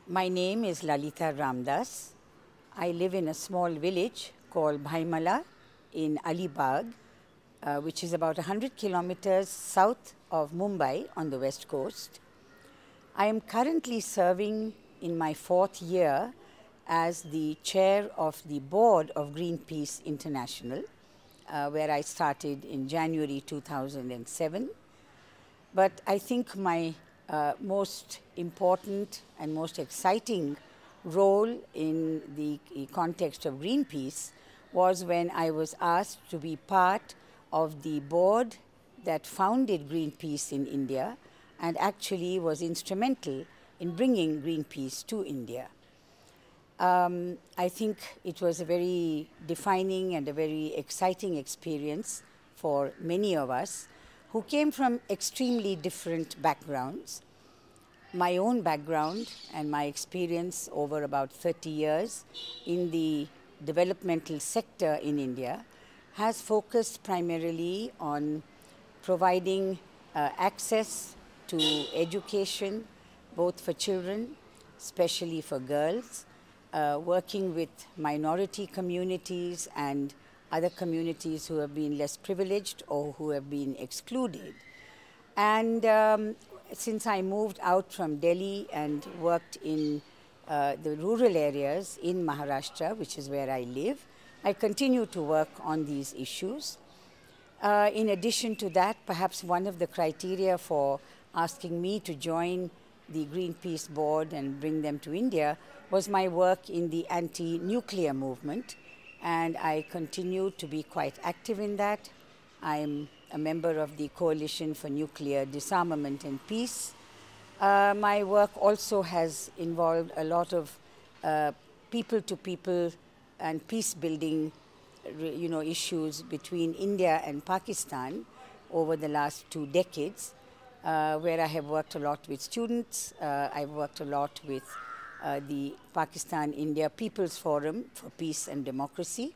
My name is Lalita Ramdas. I live in a small village called Bhaimala in Alibag, which is about 100 kilometers south of Mumbai on the west coast. I am currently serving in my 4th year as the chair of the board of Greenpeace International, where I started in January 2007. But I think my most important and most exciting role in the context of Greenpeace was when I was asked to be part of the board that founded Greenpeace in India and actually was instrumental in bringing Greenpeace to India. I think it was a very defining and a very exciting experience for many of us who came from extremely different backgrounds. My own background and my experience over about 30 years in the developmental sector in India has focused primarily on providing access to education, both for children, especially for girls, working with minority communities and other communities who have been less privileged or who have been excluded. And since I moved out from Delhi and worked in the rural areas in Maharashtra, which is where I live, I continue to work on these issues. In addition to that, perhaps one of the criteria for asking me to join the Greenpeace board and bring them to India was my work in the anti-nuclear movement. And I continue to be quite active in that. I'm a member of the Coalition for Nuclear Disarmament and Peace. My work also has involved a lot of people-to-people and peace-building issues between India and Pakistan over the last 2 decades, where I have worked a lot with students. I've worked a lot with the Pakistan-India People's Forum for Peace and Democracy.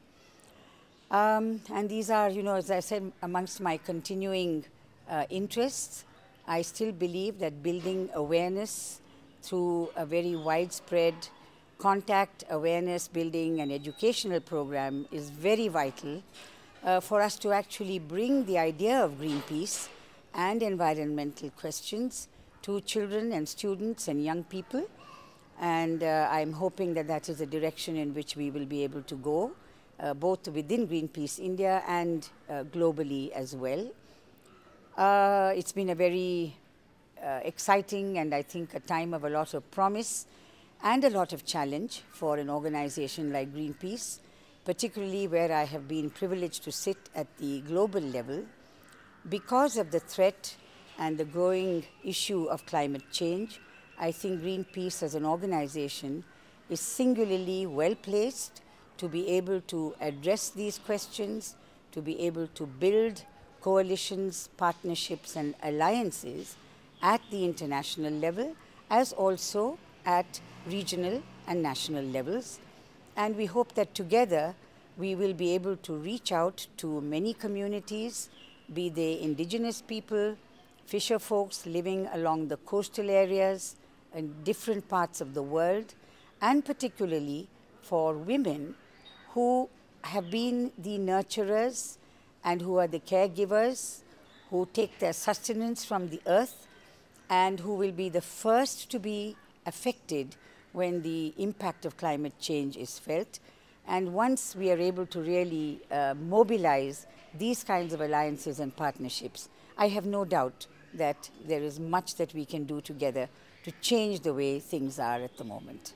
And these are, as I said, amongst my continuing interests. I still believe that building awareness through a very widespread contact, awareness building and educational program is very vital for us to actually bring the idea of Greenpeace and environmental questions to children and students and young people. And I'm hoping that that is the direction in which we will be able to go, both within Greenpeace India and globally as well. It's been a very exciting and I think a time of a lot of promise and a lot of challenge for an organization like Greenpeace, particularly where I have been privileged to sit at the global level because of the threat and the growing issue of climate change. I think Greenpeace as an organization is singularly well placed to be able to address these questions, to be able to build coalitions, partnerships and alliances at the international level as also at regional and national levels. And we hope that together we will be able to reach out to many communities, be they indigenous people, fisher folks living along the coastal areas in different parts of the world, and particularly for women who have been the nurturers and who are the caregivers, who take their sustenance from the earth and who will be the first to be affected when the impact of climate change is felt. And once we are able to really mobilize these kinds of alliances and partnerships, I have no doubt that there is much that we can do together to change the way things are at the moment.